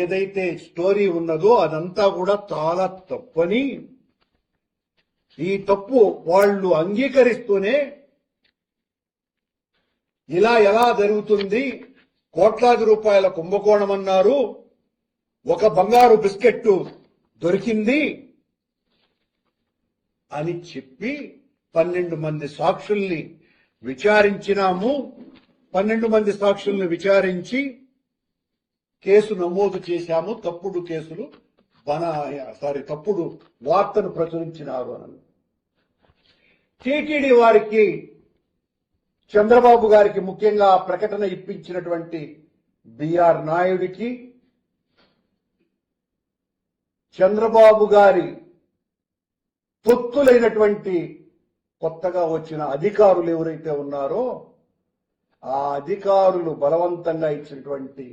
ఏదైతే స్టోరీ ఉన్నదో అదంతా కూడా చాలా తప్పని, ఈ తప్పు వాళ్ళు అంగీకరిస్తూనే ఇలా ఎలా జరుగుతుంది, కోట్లాది రూపాయల కుంభకోణం అన్నారు, ఒక బంగారు బిస్కెట్ దొరికింది అని చెప్పి 12 మంది సాక్షుల్ని విచారించినాము. 12 మంది సాక్షుల్ని విచారించి కేసు నమోదు చేశాము. తప్పుడు కేసులు తప్పుడు వార్తను ప్రచురించినారు అని టీటీడీ వారికి, చంద్రబాబు గారికి, ముఖ్యంగా ప్రకటన ఇప్పించినటువంటి బిఆర్ నాయుడికి, చంద్రబాబు గారి తొత్తులైనటువంటి కొత్తగా వచ్చిన అధికారులు ఎవరైతే ఉన్నారో ఆ అధికారులు బలవంతంగా ఇచ్చినటువంటి